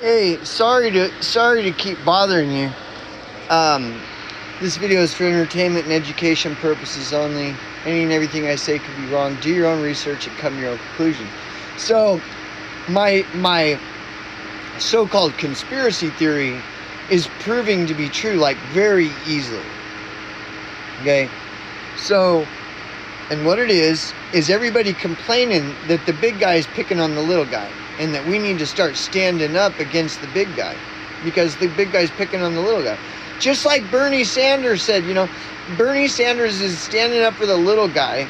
Hey, sorry to keep bothering you. This video is for entertainment and education purposes only. Any and everything I say could be wrong. Do your own research and come to your own conclusion. So, my so-called conspiracy theory is proving to be true, like, very easily. Okay? So, and what it is everybody complaining that the big guy is picking on the little guy, and that we need to start standing up against the big guy because the big guy's picking on the little guy. Just like Bernie Sanders said, Bernie Sanders is standing up for the little guy,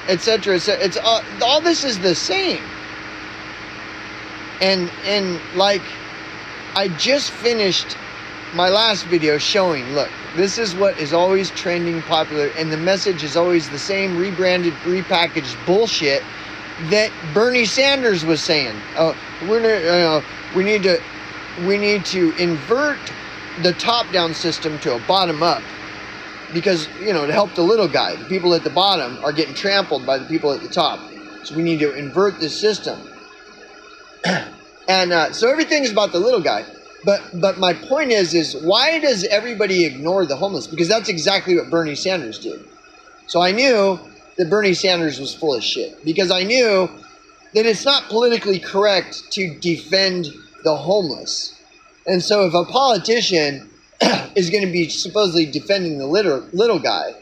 etc. It's all this is the same. And like, I just finished my last video showing, look, this is what is always trending popular, and the message is always the same rebranded, repackaged bullshit that Bernie Sanders was saying. Oh, we need to invert the top-down system to a bottom-up, because to help the little guy. The people at the bottom are getting trampled by the people at the top, so we need to invert this system. And so everything is about the little guy. But my point is why does everybody ignore the homeless? Because that's exactly what Bernie Sanders did. So I knew that Bernie Sanders was full of shit, because I knew that it's not politically correct to defend the homeless. And so if a politician is going to be supposedly defending the little guy,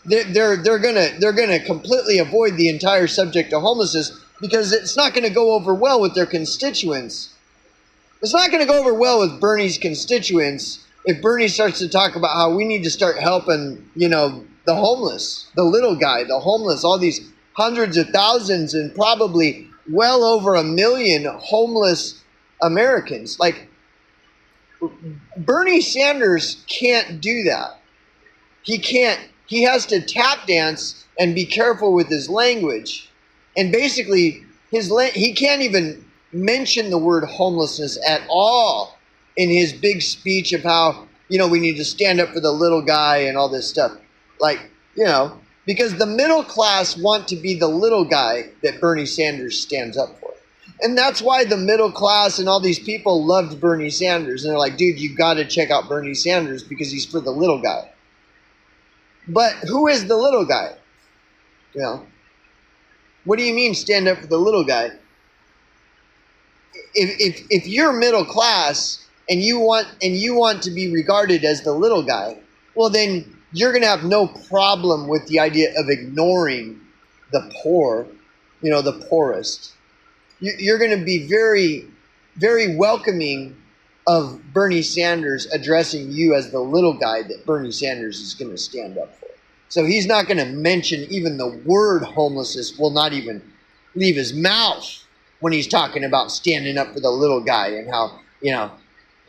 they're gonna completely avoid the entire subject of homelessness, because it's not going to go over well with their constituents. It's not going to go over well with Bernie's constituents if Bernie starts to talk about how we need to start helping, the homeless, the little guy, the homeless, all these hundreds of thousands and probably well over 1 million homeless Americans. Like, Bernie Sanders can't do that. He can't. He has to tap dance and be careful with his language. And basically, he can't even mention the word homelessness at all in his big speech of how, we need to stand up for the little guy and all this stuff. Like, because the middle class want to be the little guy that Bernie Sanders stands up for. And that's why the middle class and all these people loved Bernie Sanders. And they're like, dude, you got to check out Bernie Sanders because he's for the little guy. But who is the little guy? What do you mean stand up for the little guy? If you're middle class and you want to be regarded as the little guy, well, then you're going to have no problem with the idea of ignoring the poor, the poorest. You're going to be very, very welcoming of Bernie Sanders addressing you as the little guy that Bernie Sanders is going to stand up for. So he's not going to mention even the word homelessness, will not even leave his mouth when he's talking about standing up for the little guy and how,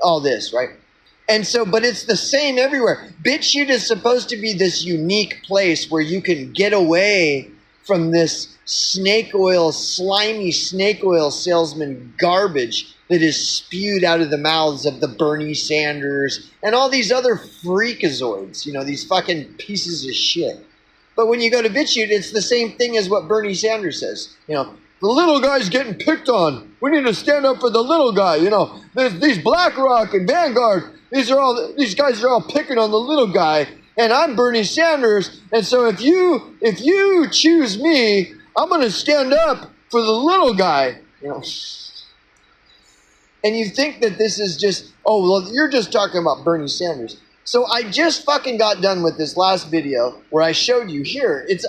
all this, right? And so, but it's the same everywhere. BitChute is supposed to be this unique place where you can get away from this slimy snake oil salesman garbage that is spewed out of the mouths of the Bernie Sanders and all these other freakazoids, these fucking pieces of shit. But when you go to BitChute, it's the same thing as what Bernie Sanders says. The little guy's getting picked on. We need to stand up for the little guy. These BlackRock and Vanguard, these guys are all picking on the little guy. And I'm Bernie Sanders. And so if you choose me, I'm going to stand up for the little guy. And you think that this is just, you're just talking about Bernie Sanders. So I just fucking got done with this last video where I showed you here. It's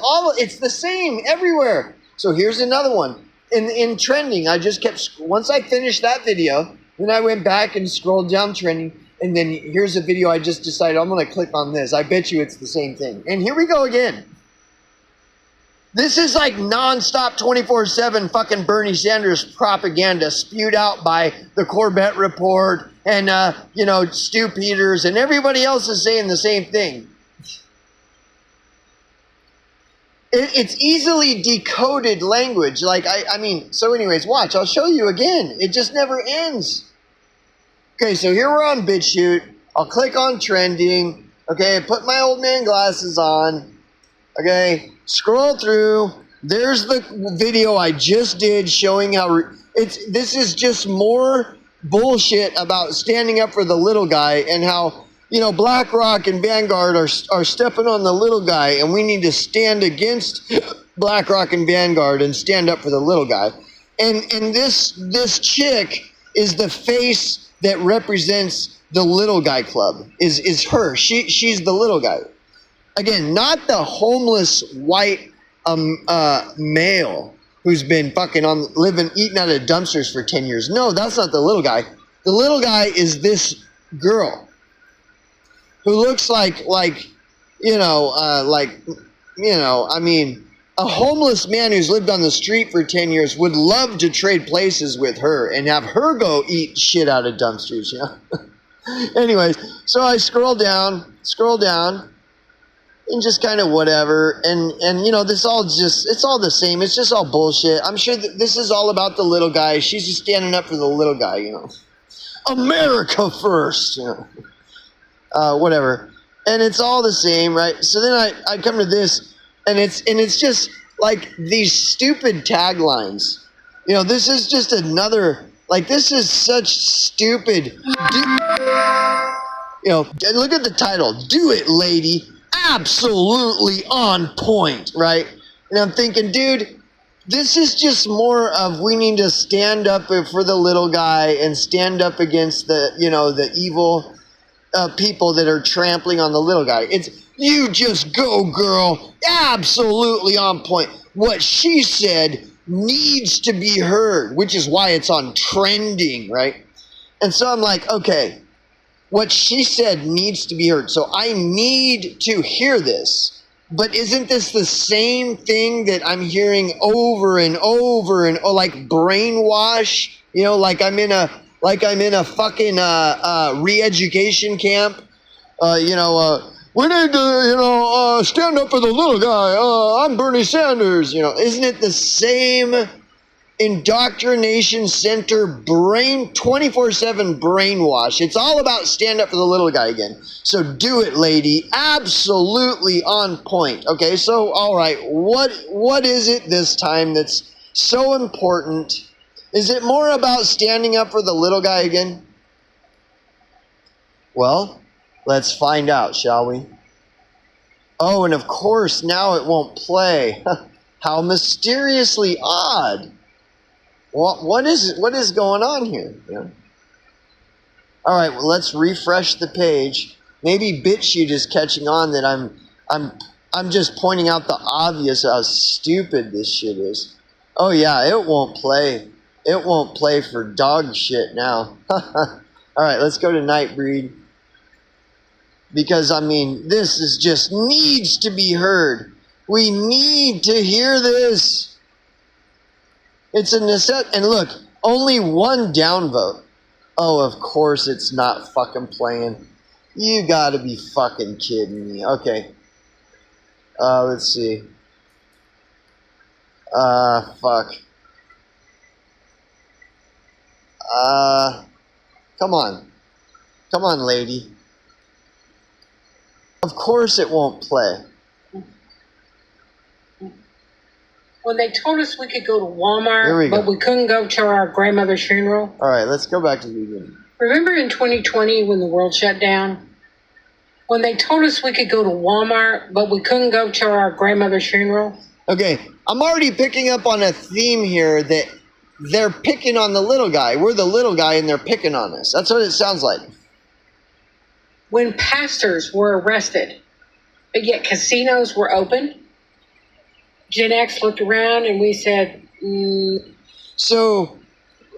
the same everywhere. So here's another one. In trending, I just kept, once I finished that video, then I went back and scrolled down trending, and then here's a video I just decided I'm going to click on this. I bet you it's the same thing. And here we go again. This is like nonstop 24/7 fucking Bernie Sanders propaganda spewed out by the Corbett Report and, Stu Peters, and everybody else is saying the same thing. It's easily decoded language. Like, so anyways, watch. I'll show you again. It just never ends. Okay, so here we're on BitChute. I'll click on trending. Okay, put my old man glasses on. Okay, scroll through. There's the video I just did showing how this is just more bullshit about standing up for the little guy and how, you know, BlackRock and Vanguard are stepping on the little guy, and we need to stand against BlackRock and Vanguard and stand up for the little guy. And this chick is the face that represents the little guy club. Is her. She's the little guy. Again, not the homeless white male who's been fucking eating out of dumpsters for 10 years. No, that's not the little guy. The little guy is this girl who looks like I mean, a homeless man who's lived on the street for 10 years would love to trade places with her and have her go eat shit out of dumpsters, you know? Anyways, so I scroll down, and just kind of whatever, and you know, it's all the same. It's just all bullshit. I'm sure that this is all about the little guy. She's just standing up for the little guy, you know. America first, you know. Whatever. And it's all the same, right? So then I come to this, and it's just like these stupid taglines. You know, this is just another, like, this is such stupid. You know, look at the title. Do it, lady. Absolutely on point, right? And I'm thinking, dude, this is just more of we need to stand up for the little guy and stand up against the, you know, the evil people that are trampling on the little guy. It's, you just go, girl. Absolutely on point. What she said needs to be heard, which is why it's on trending, right? And so I'm like, okay, what she said needs to be heard. So I need to hear this. But isn't this the same thing that I'm hearing over and over and like brainwash? You know, like I'm in a fucking re-education camp. You know, we need to, you know, stand up for the little guy. I'm Bernie Sanders. You know, isn't it the same indoctrination center 24/7 brainwash? It's all about stand up for the little guy again. So do it, lady. Absolutely on point. Okay, so all right, what is it this time that's so important? Is it more about standing up for the little guy again? Well, let's find out, shall we? Oh, and of course now it won't play. How mysteriously odd. What is going on here? Yeah. All right, well, let's refresh the page. Maybe BitChute is catching on that I'm just pointing out the obvious how stupid this shit is. Oh yeah, it won't play. It won't play for dog shit now. All right, let's go to Nightbreed. Because I mean, this is just needs to be heard. We need to hear this. It's a necessity. And look, only one downvote. Oh, of course it's not fucking playing. You gotta be fucking kidding me. Okay. Let's see. Fuck. Come on. Come on, lady. Of course it won't play. When they told us we could go to Walmart, but we couldn't go to our grandmother's funeral. All right, let's go back to the beginning. Remember in 2020 when the world shut down? When they told us we could go to Walmart, but we couldn't go to our grandmother's funeral? Okay, I'm already picking up on a theme here that they're picking on the little guy. We're the little guy and they're picking on us. That's what it sounds like. When pastors were arrested, but yet casinos were open, Gen X looked around and we said, So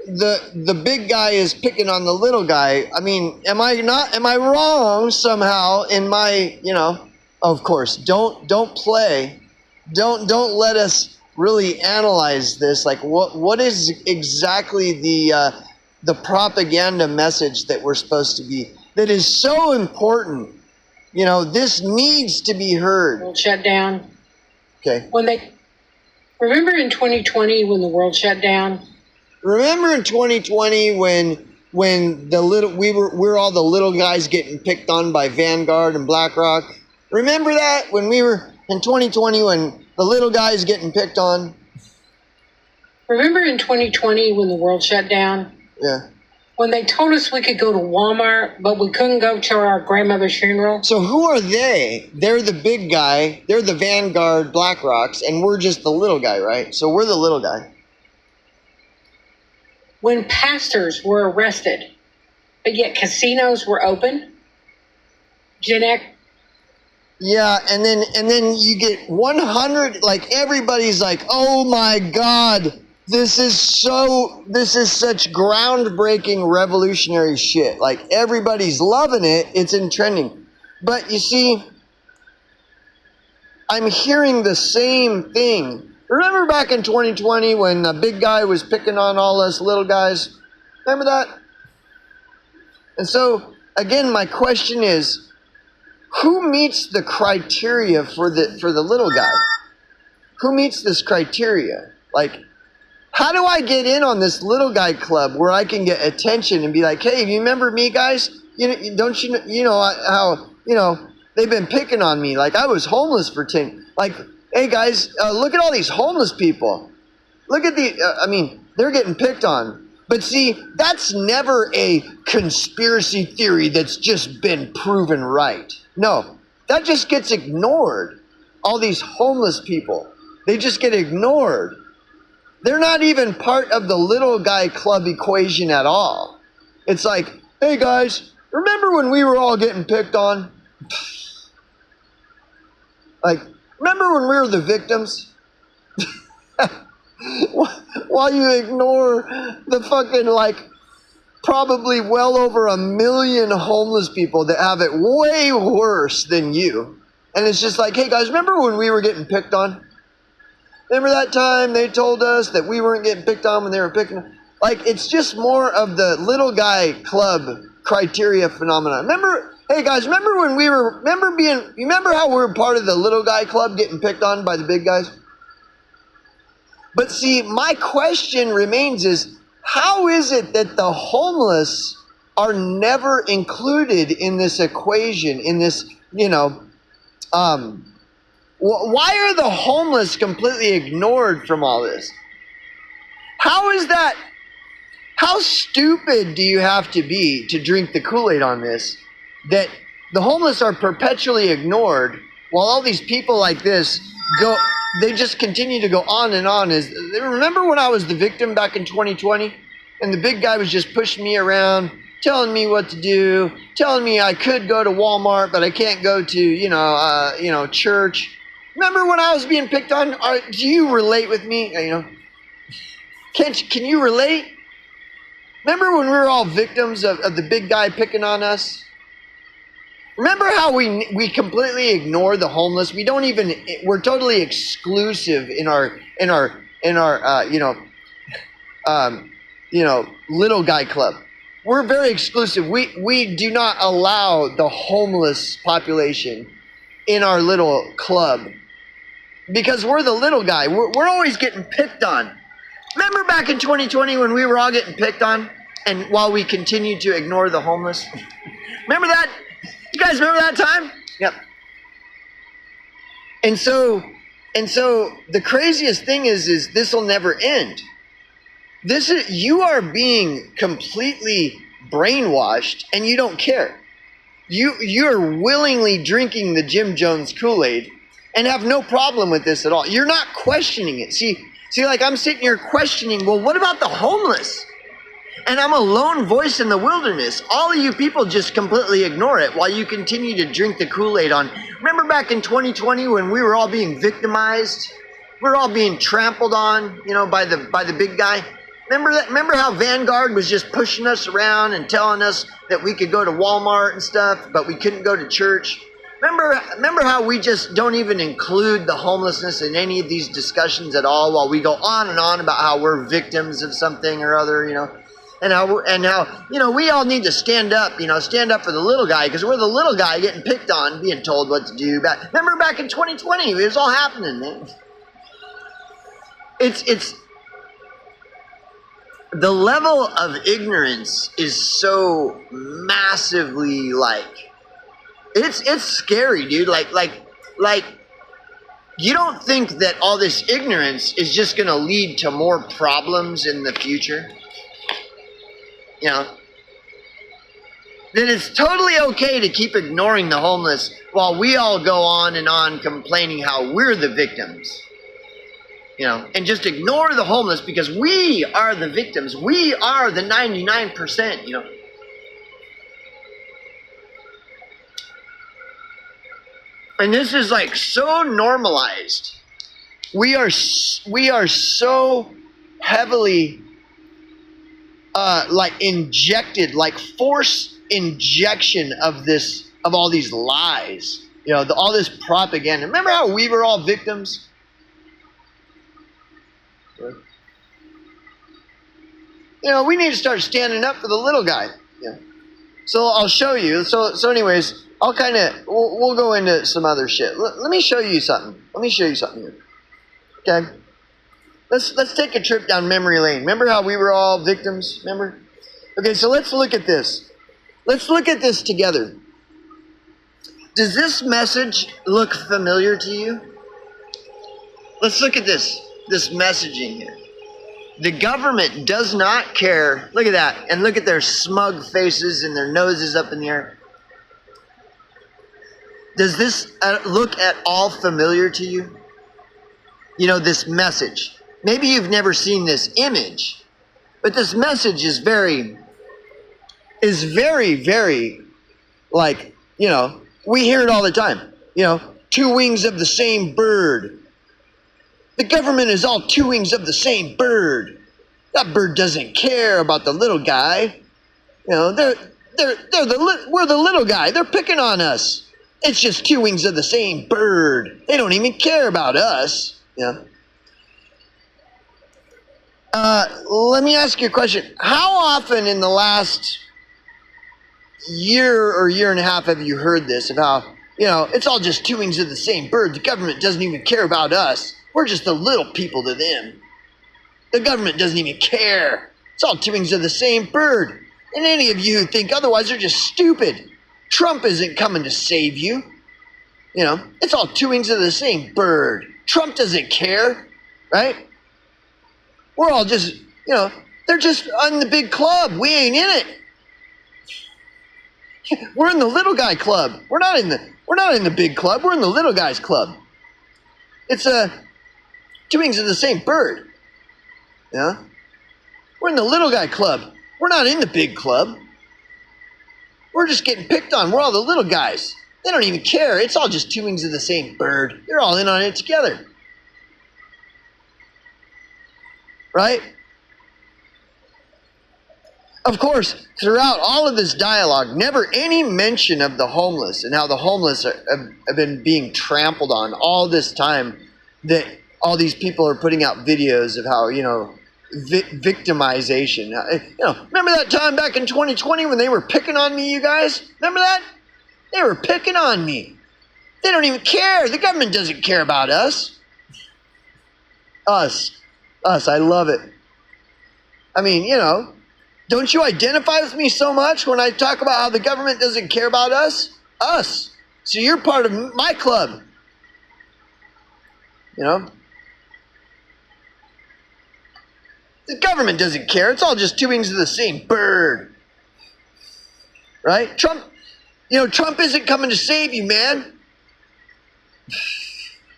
the big guy is picking on the little guy. I mean, am I wrong somehow in my, you know, of course, don't play. Don't let us really analyze this. Like what is exactly the propaganda message that we're supposed to be, that is so important. You know, this needs to be heard. World shut down. Okay. Remember in 2020 when the world shut down? Remember in 2020 when we're all the little guys getting picked on by Vanguard and BlackRock? Remember that when we were in 2020 when the little guys getting picked on? Remember in 2020 when the world shut down? Yeah. when they told us we could go to Walmart, but we couldn't go to our grandmother's funeral. So who are they? They're the big guy. They're the Vanguard BlackRocks, and we're just the little guy, right? So we're the little guy. When pastors were arrested, but yet casinos were open, Gen X. Yeah, and then you get 100, like everybody's like, oh my God, this is such groundbreaking, revolutionary shit. Like everybody's loving it. It's in trending. But you see, I'm hearing the same thing. Remember back in 2020 when the big guy was picking on all us little guys? Remember that? And so, again, my question is, who meets the criteria for the little guy? Who meets this criteria? Like, how do I get in on this little guy club where I can get attention and be like, hey, you remember me, guys? Don't you know how they've been picking on me? Like I was homeless for 10. Like, hey guys, look at all these homeless people. Look at they're getting picked on. But see, that's never a conspiracy theory that's just been proven right. No, that just gets ignored. All these homeless people, they just get ignored. They're not even part of the little guy club equation at all. It's like, hey guys, remember when we were all getting picked on? Like, remember when we were the victims? While you ignore the fucking, like, probably well over 1 million homeless people that have it way worse than you. And it's just like, hey guys, remember when we were getting picked on? Remember that time they told us that we weren't getting picked on when they were picking on? Like, it's just more of the little guy club criteria phenomenon. Remember, hey guys, remember when we were, remember how we were part of the little guy club getting picked on by the big guys? But see, my question remains is, how is it that the homeless are never included in this equation, in this, why are the homeless completely ignored from all this? How is that? How stupid do you have to be to drink the Kool-Aid on this, that the homeless are perpetually ignored while all these people like this they just continue to go on and on. Remember when I was the victim back in 2020 and the big guy was just pushing me around, telling me what to do, telling me I could go to Walmart, but I can't go to, church. Remember when I was being picked on? Do you relate with me? Can you relate? Remember when we were all victims of the big guy picking on us? Remember how we completely ignore the homeless? We're totally exclusive in our little guy club. We're very exclusive. We do not allow the homeless population in our little club because we're the little guy. We're always getting picked on. Remember back in 2020 when we were all getting picked on, and while we continued to ignore the homeless? Remember that? You guys remember that time? Yep. And so the craziest thing is this will never end. You are being completely brainwashed and you don't care. You're willingly drinking the Jim Jones Kool-Aid and have no problem with this at all. You're not questioning it. See, like I'm sitting here questioning, well, what about the homeless? And I'm a lone voice in the wilderness. All of you people just completely ignore it while you continue to drink the Kool-Aid on. Remember back in 2020 when we were all being victimized? We were all being trampled on, by the big guy. Remember how Vanguard was just pushing us around and telling us that we could go to Walmart and stuff, but we couldn't go to church? Remember how we just don't even include the homelessness in any of these discussions at all while we go on and on about how we're victims of something or other, and how we all need to stand up for the little guy because we're the little guy getting picked on, being told what to do. Remember back in 2020, it was all happening, man. It's the level of ignorance is so massively it's scary, dude. Like you don't think that all this ignorance is just going to lead to more problems in the future? then it's totally okay to keep ignoring the homeless while we all go on and on complaining how we're the victims. And just ignore the homeless because we are the victims. We are the 99%, And this is like so normalized. We are so heavily like injected, like force injection of all these lies, all this propaganda. Remember how we were all victims? We need to start standing up for the little guy. So I'll show you. So anyways, we'll go into some other shit. Let me show you something. Here. Okay. Let's take a trip down memory lane. Remember how we were all victims? Remember? Okay, so let's look at this. Let's look at this together. Does this message look familiar to you? Let's look at this messaging here. The government does not care. Look at that. And look at their smug faces and their noses up in the air. Does this look at all familiar to you? This message. Maybe you've never seen this image, but this message is very, very, like, we hear it all the time. Two wings of the same bird. The government is all two wings of the same bird. That bird doesn't care about the little guy. We're the little guy. They're picking on us. It's just two wings of the same bird. They don't even care about us. Let me ask you a question. How often in the last year or year and a half have you heard this about, it's all just two wings of the same bird. The government doesn't even care about us. We're just the little people to them. The government doesn't even care. It's all two wings of the same bird. And any of you who think otherwise are just stupid. Trump isn't coming to save you. It's all two wings of the same bird. Trump doesn't care, right? We're all just, they're just on the big club. We ain't in it. We're in the little guy club. We're not in the big club. We're in the little guy's club. It's two wings of the same bird. We're in the little guy club. We're not in the big club. We're just getting picked on. We're all the little guys. They don't even care. It's all just two wings of the same bird. You're all in on it together. Right? Of course, throughout all of this dialogue, never any mention of the homeless and how the homeless have been being trampled on all this time, that all these people are putting out videos of how, victimization. Remember that time back in 2020 when they were picking on me, you guys? Remember that? They were picking on me. They don't even care. The government doesn't care about us. Us. I love it. I mean, don't you identify with me so much when I talk about how the government doesn't care about us? Us. So you're part of my club. The government doesn't care. It's all just two wings of the same bird. Right? Trump isn't coming to save you, man.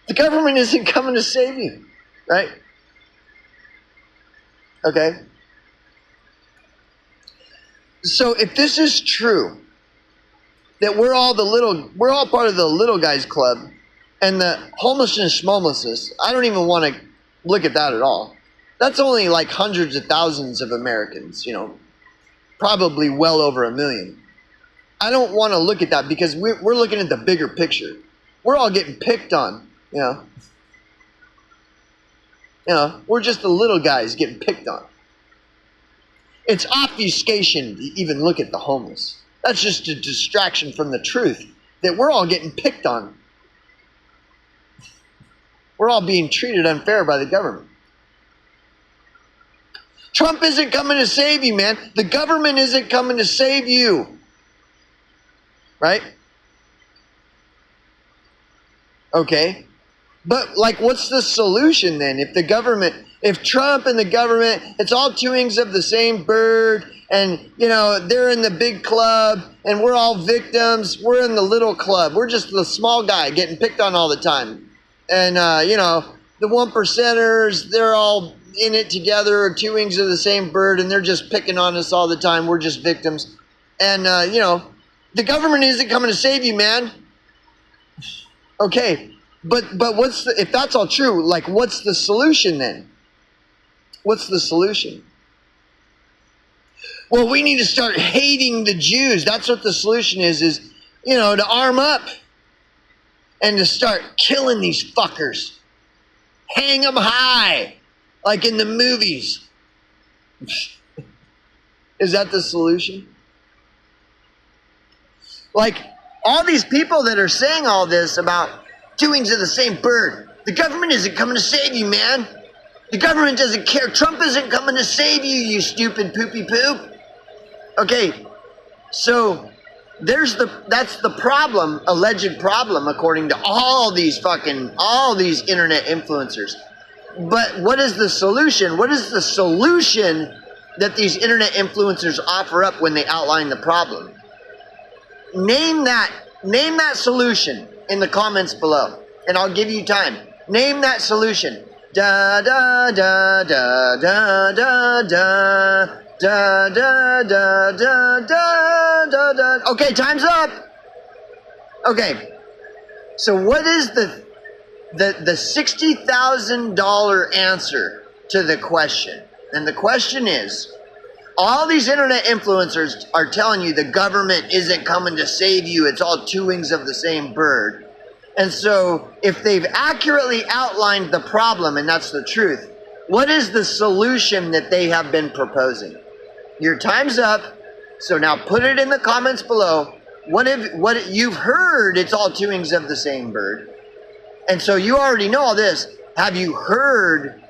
The government isn't coming to save you. Right? Okay? So if this is true, that we're all part of the little guys club, and the homelessness, I don't even want to look at that at all. That's only like hundreds of thousands of Americans, probably well over 1 million. I don't want to look at that because we're looking at the bigger picture. We're all getting picked on, we're just the little guys getting picked on. It's obfuscation to even look at the homeless. That's just a distraction from the truth that we're all getting picked on. We're all being treated unfair by the government. Trump isn't coming to save you, man. The government isn't coming to save you. Right? Okay. But, what's the solution then? If Trump and the government, it's all two wings of the same bird, and they're in the big club, and we're all victims. We're in the little club. We're just the small guy getting picked on all the time. And the one percenters, they're all in it together, two wings of the same bird, and they're just picking on us all the time. We're just victims. And the government isn't coming to save you, man. Okay, but if that's all true, like, what's the solution then? What's the solution? Well, we need to start hating the Jews. That's what the solution is to arm up and to start killing these fuckers. Hang them high, like in the movies. Is that the solution? Like, all these people that are saying all this about two wings of the same bird, the government isn't coming to save you, man. The government doesn't care. Trump isn't coming to save you, you stupid poopy poop. Okay, so that's the problem, alleged problem, according to all these internet influencers. But what is the solution? What is the solution that these internet influencers offer up when they outline the problem? Name that solution in the comments below, and I'll give you time. Name that solution. Da da da da da da da da da da da da da. Okay, time's up. Okay, so what is the $60,000 answer to the question? And the question is, all these internet influencers are telling you the government isn't coming to save you. It's all two wings of the same bird. And so if they've accurately outlined the problem, and that's the truth, what is the solution that they have been proposing? Your time's up. So now put it in the comments below. What you've heard, it's all two wings of the same bird. And so you already know all this. Have you heard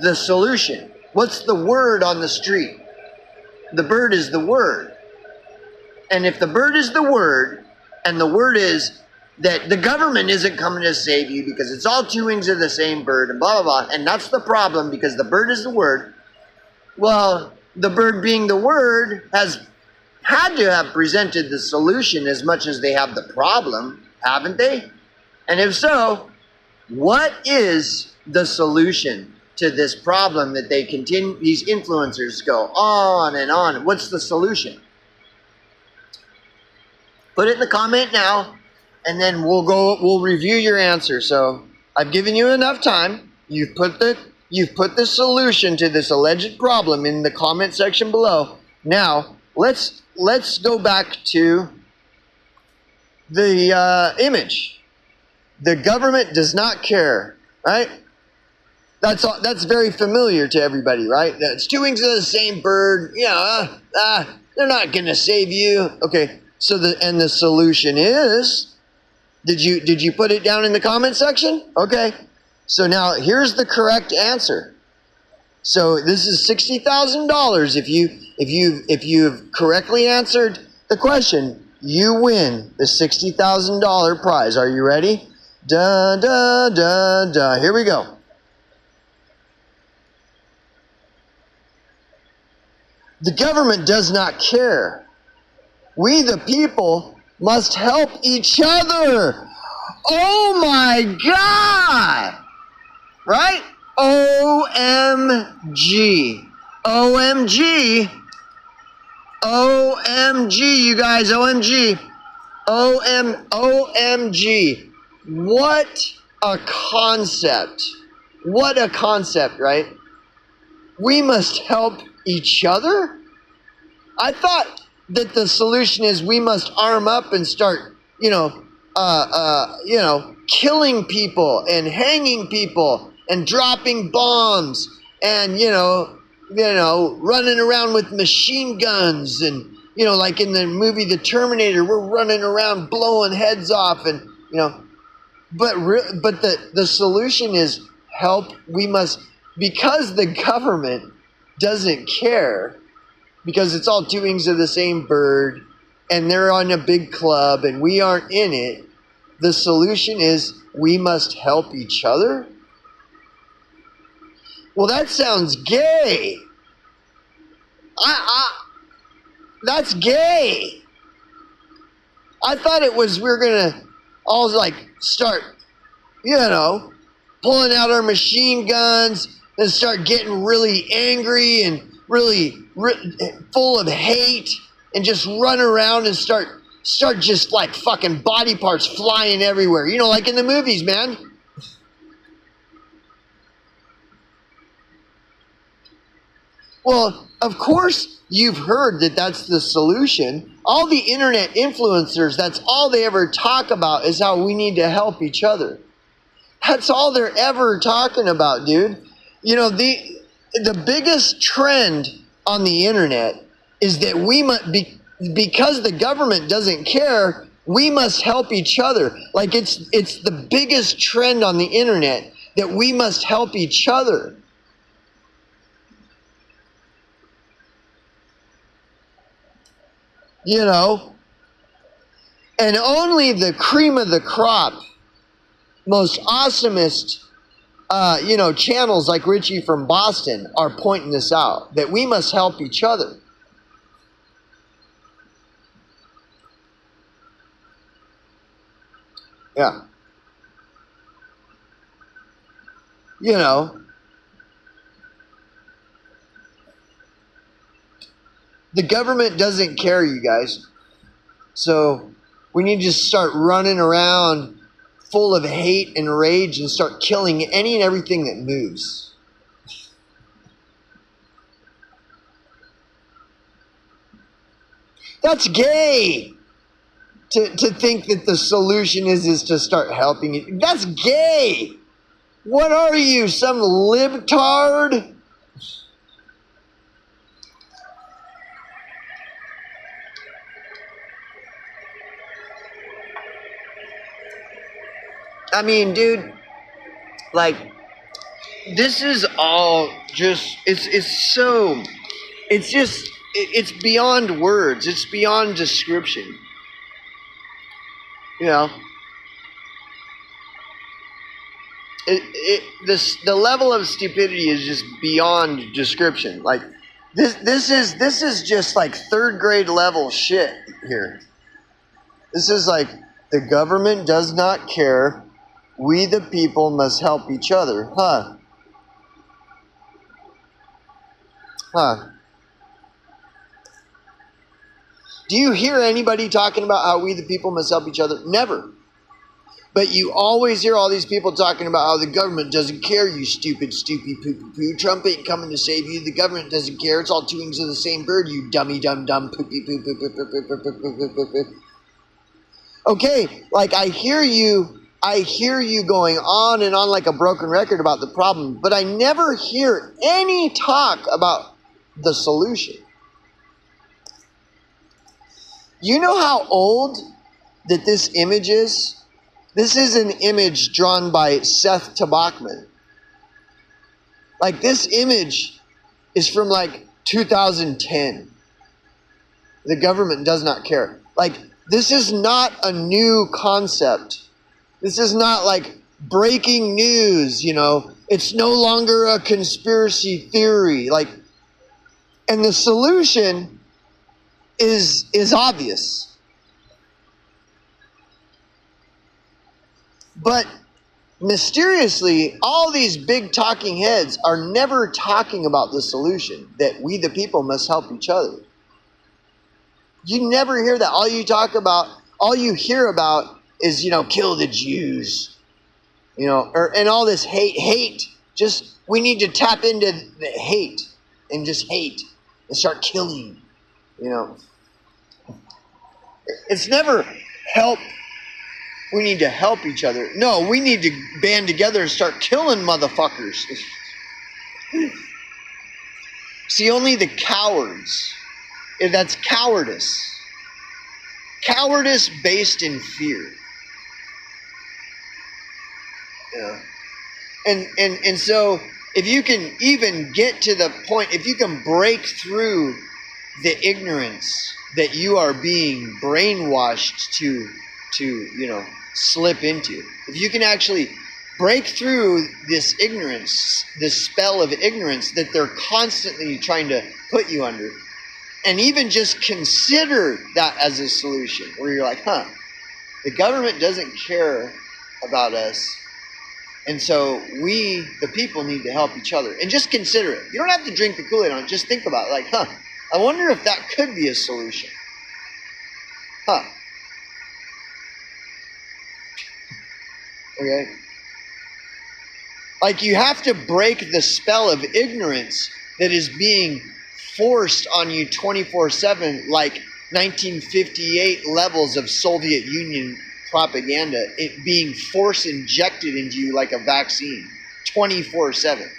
the solution? What's the word on the street? The bird is the word. And if the bird is the word, and the word is that the government isn't coming to save you because it's all two wings of the same bird, and blah, blah, blah, and that's the problem because the bird is the word, well, the bird being the word has had to have presented the solution as much as they have the problem, haven't they? And if so, what is the solution to this problem that these influencers go on and on? What's the solution? Put it in the comment now, and then we'll review your answer. So I've given you enough time. You've put the solution to this alleged problem in the comment section below. Now let's go back to the image. The government does not care, right? That's very familiar to everybody, right? It's two wings of the same bird. They're not going to save you. Okay, so the solution is, did you put it down in the comment section? Okay, so now here's the correct answer. So this is $60,000. If you've correctly answered the question, you win the $60,000 prize. Are you ready? Da da da da. Here we go. The government does not care. We, the people, must help each other. Oh my God! Right? OMG. OMG. OMG, you guys. OMG. OMG. What a concept. What a concept, right? We must help each other? I thought that the solution is we must arm up and start, killing people and hanging people and dropping bombs and, running around with machine guns and, like in the movie The Terminator, we're running around blowing heads off and, but the solution is help. We must, because the government doesn't care, because it's all two wings of the same bird and they're on a big club and we aren't in it, the solution is we must help each other? Well, that sounds gay. That's gay. I thought it was we were gonna all like start, pulling out our machine guns and start getting really angry and really full of hate and just run around and start just like fucking body parts flying everywhere. Like in the movies, man. Well, of course you've heard that that's the solution. All the internet influencers, that's all they ever talk about is how we need to help each other. That's all they're ever talking about, dude. The biggest trend on the internet is that we must be, because the government doesn't care, we must help each other. Like it's the biggest trend on the internet that we must help each other. And only the cream of the crop, most awesomest, channels like Richie from Boston are pointing this out, that we must help each other. Yeah. The government doesn't care, you guys. So we need to just start running around full of hate and rage and start killing any and everything that moves. That's gay. To think that the solution is to start helping you. That's gay. What are you, some libtard? I mean, dude, like, this is all just, it's beyond words. It's beyond description. The level of stupidity is just beyond description. Like, this is just like third grade level shit here. This is like, the government does not care. We the people must help each other. Huh. Do you hear anybody talking about how we the people must help each other? Never. But you always hear all these people talking about how the government doesn't care, you stupid poo. Trump ain't coming to save you. The government doesn't care. It's all two wings of the same bird, you dummy dumb poopy poo. Okay, like I hear you going on and on like a broken record about the problem, but I never hear any talk about the solution. You know how old that this image is? This is an image drawn by Seth Tabachman. Like, this image is from like 2010. The government does not care. Like, this is not a new concept. This is not like breaking news, It's no longer a conspiracy theory. Like, and the solution is obvious. But mysteriously, all these big talking heads are never talking about the solution, that we the people must help each other. You never hear that. All you hear about is, kill the Jews, and all this hate. Just, we need to tap into the hate and just hate and start killing, It's never help. We need to help each other. No, we need to band together and start killing motherfuckers. See, only the cowards. That's cowardice. Cowardice based in fear. Yeah. And so if you can even get to the point, if you can break through the ignorance that you are being brainwashed to slip into, if you can actually break through this ignorance, this spell of ignorance that they're constantly trying to put you under, and even just consider that as a solution, where you're like, the government doesn't care about us, and so we, the people, need to help each other. And just consider it. You don't have to drink the Kool-Aid on it. Just think about it. Like, I wonder if that could be a solution. Okay? Like, you have to break the spell of ignorance that is being forced on you 24/7, like 1958 levels of Soviet Union propaganda, it being force injected into you like a vaccine 24/7.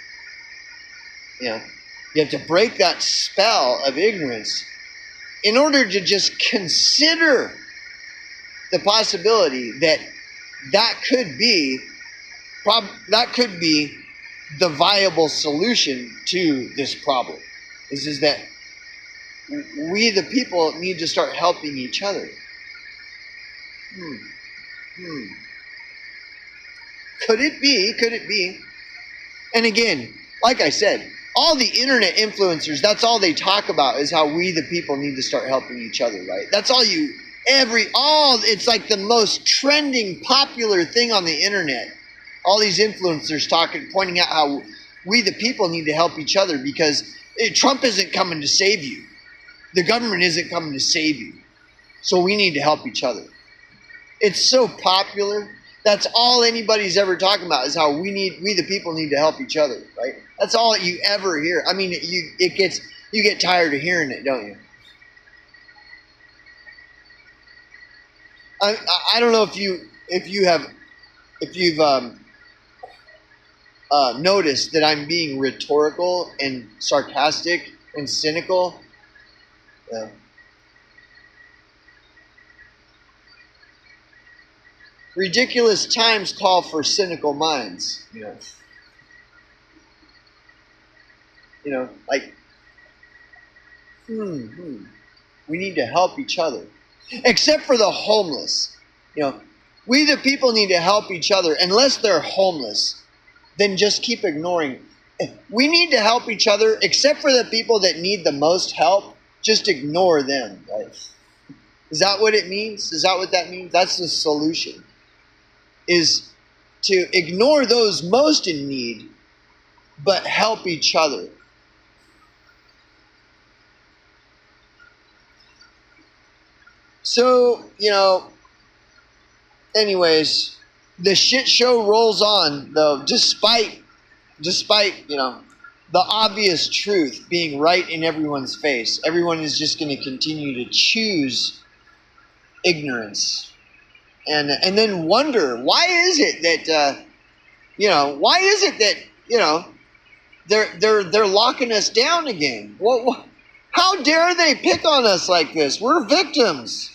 You know, you have to break that spell of ignorance in order to just consider the possibility that could be the viable solution to this problem. Is that we, the people, need to start helping each other. Could it be? Could it be? And again, like I said, all the internet influencers, that's all they talk about is how we, the people, need to start helping each other, right? That's all it's like the most trending, popular thing on the internet. All these influencers pointing out how we, the people, need to help each other because Trump isn't coming to save you. The government isn't coming to save you. So we need to help each other. It's so popular. That's all anybody's ever talking about is how we, the people, need to help each other, right? That's all you ever hear. I mean, you get tired of hearing it, don't you? I don't know if you've noticed that I'm being rhetorical and sarcastic and cynical. Yeah. Ridiculous times call for cynical minds. You know, like, we need to help each other. Except for the homeless. You know, we, the people, need to help each other. Unless they're homeless, then just keep ignoring. We need to help each other, except for the people that need the most help. Just ignore them. Right? Is that what it means? Is that what that means? That's the solution. Is to ignore those most in need, but help each other. So, anyways, the shit show rolls on, though, despite, the obvious truth being right in everyone's face. Everyone is just going to continue to choose ignorance. And then wonder, why is it that, they're locking us down again? How dare they pick on us like this? We're victims.